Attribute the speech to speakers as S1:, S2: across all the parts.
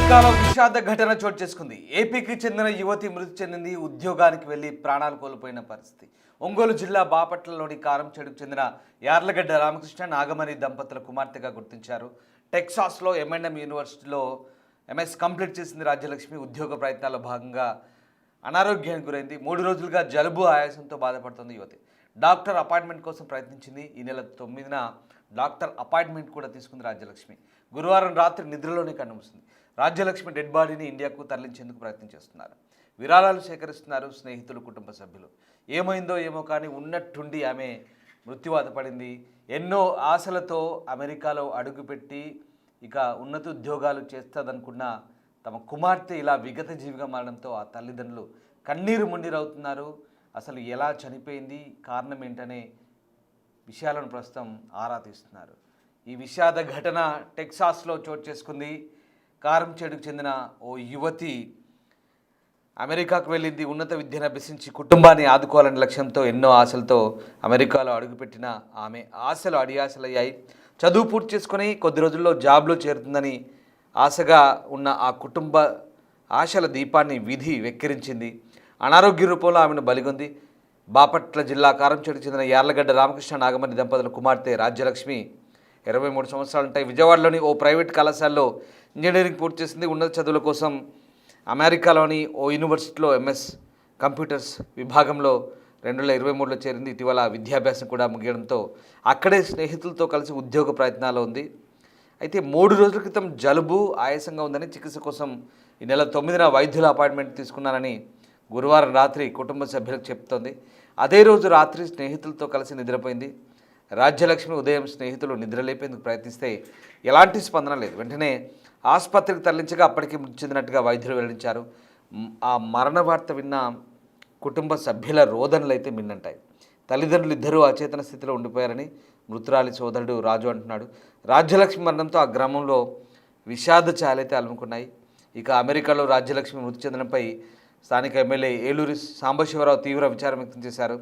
S1: అమెరికాలో విషాద ఘటన చోటు చేసుకుంది. ఏపీకి చెందిన యువతి మృతి చెందింది. ఉద్యోగానికి వెళ్లి ప్రాణాలు కోల్పోయిన పరిస్థితి. ఒంగోలు జిల్లా బాపట్లలోని కారంచేడుకు చెందిన యార్లగడ్డ రామకృష్ణ నాగమణి దంపతుల కుమార్తెగా గుర్తించారు. టెక్సాస్లో M&M యూనివర్సిటీలో MS కంప్లీట్ చేసింది రాజ్యలక్ష్మి. ఉద్యోగ ప్రయత్నాల్లో భాగంగా అనారోగ్యానికి గురైంది. 3 రోజులుగా జలుబు ఆయాసంతో బాధపడుతుంది యువతి. డాక్టర్ అపాయింట్మెంట్ కోసం ప్రయత్నించింది. ఈ నెల 9న డాక్టర్ అపాయింట్మెంట్ కూడా తీసుకుంది రాజ్యలక్ష్మి. గురువారం రాత్రి నిద్రలోనే కన్నుమూసింది. రాజ్యలక్ష్మి డెడ్ బాడీని ఇండియాకు తరలించేందుకు ప్రయత్నం చేస్తున్నారు. విరాళాలు సేకరిస్తున్నారు స్నేహితులు, కుటుంబ సభ్యులు. ఏమైందో ఏమో కానీ ఉన్నట్టుండి ఆమె మృత్యువాత పడింది. ఎన్నో ఆశలతో అమెరికాలో అడుగుపెట్టి ఇక ఉన్నత ఉద్యోగాలు చేస్తుందనుకున్న తమ కుమార్తె ఇలా విగత జీవిగా మారడంతో ఆ తల్లిదండ్రులు కన్నీరు మున్నీరవుతున్నారు. అసలు ఎలా చనిపోయింది, కారణం ఏంటనే విషయాలను ప్రస్తుతం ఆరా తీస్తున్నారు. ఈ విషాద ఘటన టెక్సాస్లో చోటు చేసుకుంది. కారంచేడుకు చెందిన ఓ యువతి అమెరికాకు వెళ్ళింది. ఉన్నత విద్యను అభ్యసించి కుటుంబాన్ని ఆదుకోవాలనే లక్ష్యంతో ఎన్నో ఆశలతో అమెరికాలో అడుగుపెట్టిన ఆమె ఆశలు అడియాశలయ్యాయి. చదువు పూర్తి చేసుకొని కొద్ది రోజుల్లో జాబ్లో చేరుతుందని ఆశగా ఉన్న ఆ కుటుంబ ఆశల దీపాన్ని విధి వెక్కిరించింది. అనారోగ్య రూపంలో ఆమెను బలిగొంది. బాపట్ల జిల్లా కారంచేడుకు చెందిన యార్లగడ్డ రామకృష్ణ నాగమణి దంపతుల కుమార్తె రాజ్యలక్ష్మి 23 సంవత్సరాలుంటాయి. విజయవాడలోని ఓ ప్రైవేట్ కళాశాలలో ఇంజనీరింగ్ పూర్తి చేసింది. ఉన్నత చదువుల కోసం అమెరికాలోని ఓ యూనివర్సిటీలో MS కంప్యూటర్స్ విభాగంలో 2023లో చేరింది. ఇటీవల విద్యాభ్యాసం కూడా ముగియడంతో అక్కడే స్నేహితులతో కలిసి ఉద్యోగ ప్రయత్నాల్లో ఉంది. అయితే 3 రోజుల క్రితం జలుబు ఆయాసంగా ఉందని చికిత్స కోసం ఈ నెల 9న వైద్యుల అపాయింట్మెంట్ తీసుకున్నానని గురువారం రాత్రి కుటుంబ సభ్యులకు చెప్తోంది. అదే రోజు రాత్రి స్నేహితులతో కలిసి నిద్రపోయింది. రాజ్యలక్ష్మి ఉదయం స్నేహితులు నిద్రలేపేందుకు ప్రయత్నిస్తే ఎలాంటి స్పందన లేదు. వెంటనే ఆసుపత్రికి తరలించగా అప్పటికి మృతి చెందినట్టుగా వైద్యులు వెల్లడించారు. ఆ మరణ వార్త విన్న కుటుంబ సభ్యుల రోదనలు అయితే మిన్నంటాయి. తల్లిదండ్రులు ఇద్దరూ అచేతన స్థితిలో ఉండిపోయారని మృతురాలి సోదరుడు రాజు అంటున్నాడు. రాజ్యలక్ష్మి మరణంతో ఆ గ్రామంలో విషాద ఛాయలైతే అలుముకున్నాయి. ఇక అమెరికాలో రాజ్యలక్ష్మి మృతి చెందడంపై స్థానిక ఎమ్మెల్యే ఏలూరి సాంబశివరావు తీవ్ర విచారం వ్యక్తం చేశారు.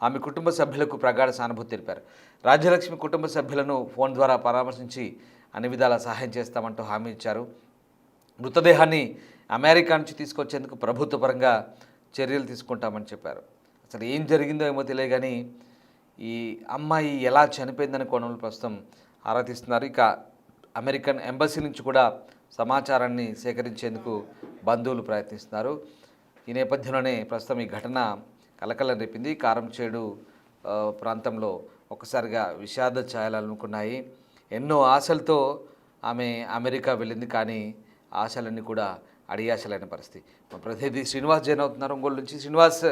S1: ఆమె కుటుంబ సభ్యులకు ప్రగాఢ సానుభూతి తెలిపారు. రాజ్యలక్ష్మి కుటుంబ సభ్యులను ఫోన్ ద్వారా పరామర్శించి అన్ని విధాల సహాయం చేస్తామంటూ హామీ ఇచ్చారు. మృతదేహాన్ని అమెరికా నుంచి తీసుకొచ్చేందుకు ప్రభుత్వ పరంగా చర్యలు తీసుకుంటామని చెప్పారు. అసలు ఏం జరిగిందో ఏమో తెలియదు కానీ ఈ అమ్మాయి ఎలా చనిపోయిందని కోణంలో ప్రస్తుతం ఆరా తీస్తున్నారు. ఇక అమెరికన్ ఎంబసీ నుంచి కూడా సమాచారాన్ని సేకరించేందుకు బంధువులు ప్రయత్నిస్తున్నారు. ఈ నేపథ్యంలోనే ప్రస్తుతం ఈ ఘటన కలకలం రేపింది. కారంచేడు ప్రాంతంలో ఒక్కసారిగా విషాద ఛాయలు అలుముకున్నాయి. ఎన్నో ఆశలతో ఆమె అమెరికా వెళ్ళింది, కానీ ఆశలన్నీ కూడా అడియాశలైన పరిస్థితి. మా ప్రతినిధి శ్రీనివాస్ జైన్ అవుతున్నారు ఒంగోలు నుంచి. శ్రీనివాస్,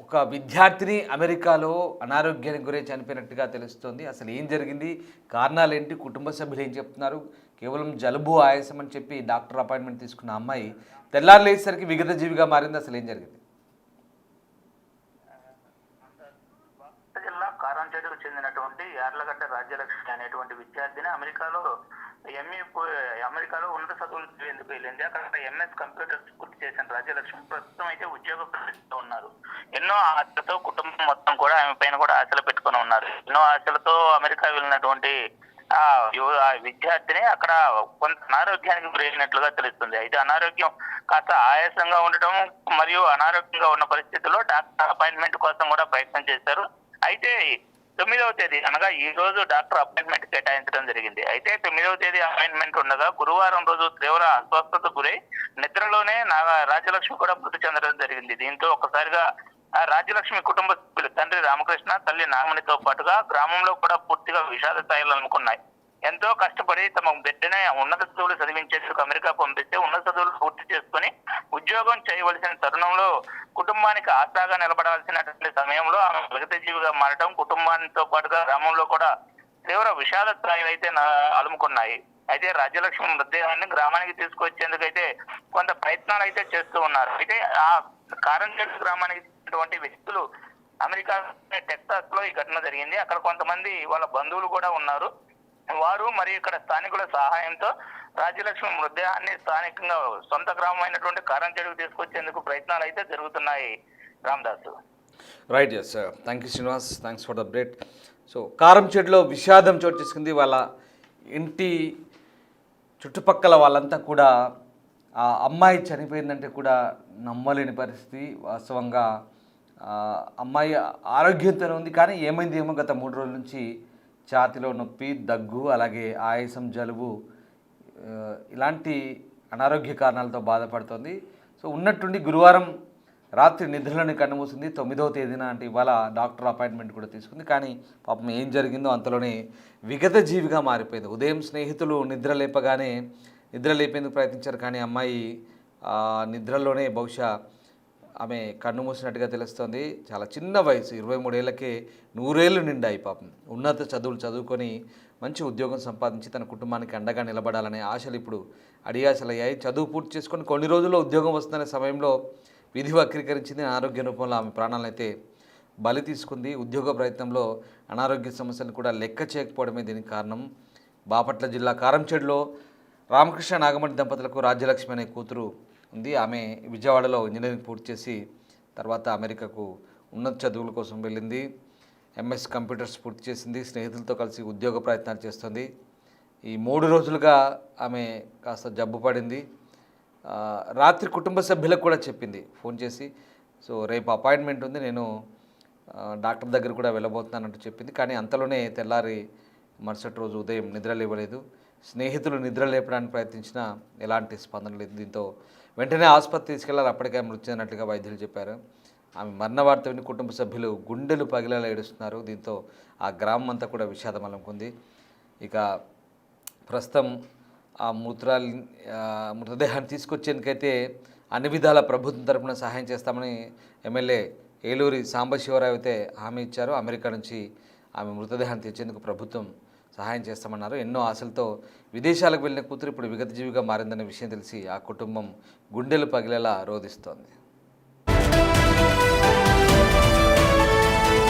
S1: ఒక విద్యార్థిని అమెరికాలో అనారోగ్యానికి గురై చనిపోయినట్టుగా తెలుస్తోంది. అసలు ఏం జరిగింది, కారణాలు ఏంటి, కుటుంబ సభ్యులు ఏం చెప్తున్నారు? కేవలం జలుబు ఆయాసం అని చెప్పి డాక్టర్ అపాయింట్మెంట్ తీసుకున్న అమ్మాయి తెల్లారు లేచేసరికి విగత జీవిగా మారింది. అసలు ఏం జరిగింది?
S2: జిల్లా కారంచేడుకు చెందినటువంటి యార్లగడ్డ రాజ్యలక్ష్మి అనేటువంటి విద్యార్థిని అమెరికాలో ఉన్నత చదువులు చదివేందుకు వెళ్ళింది. అక్కడ MS కంప్యూటర్స్ పూర్తి చేసిన రాజ్యలక్ష్మి ప్రస్తుతం అయితే ఉద్యోగ ప్రయత్నంలో ఉన్నారు. ఎన్నో ఆశలతో కుటుంబం మొత్తం కూడా ఆమె పైన కూడా ఆశలు పెట్టుకుని ఉన్నారు. ఎన్నో ఆశలతో అమెరికా వెళ్ళినటువంటి ఆ విద్యార్థిని అక్కడ కొంత అనారోగ్యానికి గురైనట్లుగా తెలుస్తుంది. అయితే అనారోగ్యం కాస్త ఆయాసంగా ఉండటం మరియు అనారోగ్యంగా ఉన్న పరిస్థితుల్లో డాక్టర్ అపాయింట్మెంట్ కోసం కూడా ప్రయత్నం చేశారు. అయితే 9వ తేదీ అనగా ఈ రోజు డాక్టర్ అపాయింట్మెంట్ కేటాయించడం జరిగింది. అయితే 9వ తేదీ అపాయింట్మెంట్ ఉండగా గురువారం రోజు తీవ్ర అస్వస్థతకు గురై నిద్రలోనే రాజ్యలక్ష్మి కూడా మృతి చెందడం జరిగింది. దీంతో ఒక్కసారిగా రాజ్యలక్ష్మి కుటుంబ సభ్యులు తండ్రి రామకృష్ణ, తల్లి నాగమణితో పాటుగా గ్రామంలో కూడా పూర్తిగా విషాద స్థాయిలు అనుకున్నాయి. ఎంతో కష్టపడి తమ బిడ్డనే ఉన్నత చదువులు చదివించేందుకు అమెరికా పంపిస్తే ఉన్నత చదువులు పూర్తి చేసుకుని ఉద్యోగం చేయవలసిన తరుణంలో కుటుంబానికి ఆశాగా నిలబడాల్సినటువంటి సమయంలో ఆమె విగత జీవిగా మారడం కుటుంబానితో పాటుగా గ్రామంలో కూడా తీవ్ర విషాద స్థాయిలు అయితే అలుముకున్నాయి. అయితే రాజ్యలక్ష్మి మృతదేహాన్ని గ్రామానికి తీసుకొచ్చేందుకైతే కొంత ప్రయత్నాలు అయితే చేస్తూ ఉన్నారు. అయితే ఆ కారంచేడు గ్రామానికి చెందినటువంటి వ్యక్తులు అమెరికా టెక్సాస్ లో ఈ ఘటన జరిగింది. అక్కడ కొంతమంది వాళ్ళ బంధువులు కూడా ఉన్నారు. వారు మరియు ఇక్కడ స్థానికుల సహాయంతో రాజ్యలక్ష్మి మృతదేహాన్ని స్థానికంగా సొంత గ్రామం అయినటువంటి కారంచేడుకు తీసుకొచ్చేందుకు ప్రయత్నాలు అయితే జరుగుతున్నాయి. Ramdas.
S1: Right, yes, thank you Srinivas, thanks for the update. So కారంచేడులో విషాదం చోటు చేసుకుంది. వాళ్ళ ఇంటి చుట్టుపక్కల వాళ్ళంతా కూడా ఆ అమ్మాయి చనిపోయిందంటే కూడా నమ్మలేని పరిస్థితి. వాస్తవంగా అమ్మాయి ఆరోగ్యంతోనే ఉంది, కానీ ఏమైంది ఏమో గత 3 రోజుల నుంచి ఛాతీలో నొప్పి, దగ్గు, అలాగే ఆయాసం, జలుబు ఇలాంటి అనారోగ్య కారణాలతో బాధపడుతోంది. సో ఉన్నట్టుండి గురువారం రాత్రి నిద్రలోనే కన్నుమూసింది. 9వ తేదీన అంటే ఇవాళ డాక్టర్ అపాయింట్మెంట్ కూడా తీసుకుంది. కానీ పాపం ఏం జరిగిందో అంతలోనే విగత జీవిగా మారిపోయింది. ఉదయం స్నేహితులు నిద్ర లేపేందుకు ప్రయత్నించారు, కానీ అమ్మాయి నిద్రలోనే బహుశా ఆమె కన్ను మూసినట్టుగా తెలుస్తోంది. చాలా చిన్న వయసు, 23 ఏళ్ళకే 100 ఏళ్ళు నిండాయి. పాపం ఉన్నత చదువులు చదువుకొని మంచి ఉద్యోగం సంపాదించి తన కుటుంబానికి అండగా నిలబడాలనే ఆశలు ఇప్పుడు అడియాశలయ్యాయి. చదువు పూర్తి చేసుకొని కొన్ని రోజుల్లో ఉద్యోగం వస్తున్న సమయంలో విధి వక్రీకరించింది. అనారోగ్య రూపంలో ఆమె ప్రాణాలను అయితే బలి తీసుకుంది. ఉద్యోగ ప్రయత్నంలో అనారోగ్య సమస్యలను కూడా లెక్క చేయకపోవడమే దీనికి కారణం. బాపట్ల జిల్లా కారంచేడులో రామకృష్ణ నాగమణి దంపతులకు రాజ్యలక్ష్మి అనే కూతురు ఉంది. ఆమె విజయవాడలో ఇంజనీరింగ్ పూర్తి చేసి తర్వాత అమెరికాకు ఉన్నత చదువుల కోసం వెళ్ళింది. ఎంఎస్ కంప్యూటర్స్ పూర్తి చేసింది. స్నేహితులతో కలిసి ఉద్యోగ ప్రయత్నాలు చేస్తుంది. ఈ 3 రోజులుగా ఆమె కాస్త జబ్బు పడింది. రాత్రి కుటుంబ సభ్యులకు కూడా చెప్పింది ఫోన్ చేసి, సో రేపు అపాయింట్మెంట్ ఉంది, నేను డాక్టర్ దగ్గర కూడా వెళ్ళబోతున్నానంటూ చెప్పింది. కానీ అంతలోనే తెల్లారి మరుసటి రోజు ఉదయం నిద్ర లేవలేదు. స్నేహితులు నిద్ర లేపడానికి ప్రయత్నించినా ఎలాంటి స్పందన లేదు. దీంతో వెంటనే ఆసుపత్రి తీసుకెళ్లారు. అప్పటికే మృతి చెందినట్లుగా వైద్యులు చెప్పారు. ఆమె మరణ వార్త విని కుటుంబ సభ్యులు గుండెలు పగిలేలా ఏడుస్తున్నారు. దీంతో ఆ గ్రామం అంతా కూడా విషాదం అలుముకుంది. ఇక ప్రస్తుతం ఆ మృతదేహాన్ని తీసుకొచ్చేందుకైతే అన్ని విధాల ప్రభుత్వం తరపున సహాయం చేస్తామని ఎమ్మెల్యే ఏలూరి సాంబశివరావు అయితే హామీ ఇచ్చారు. అమెరికా నుంచి ఆమె మృతదేహాన్ని తెచ్చేందుకు ప్రభుత్వం సహాయం చేస్తామన్నారు. ఎన్నో ఆశలతో విదేశాలకు వెళ్ళిన కూతురు ఇప్పుడు విగతజీవిగా మారిందనే విషయం తెలిసి ఆ కుటుంబం గుండెలు పగిలేలా రోధిస్తోంది.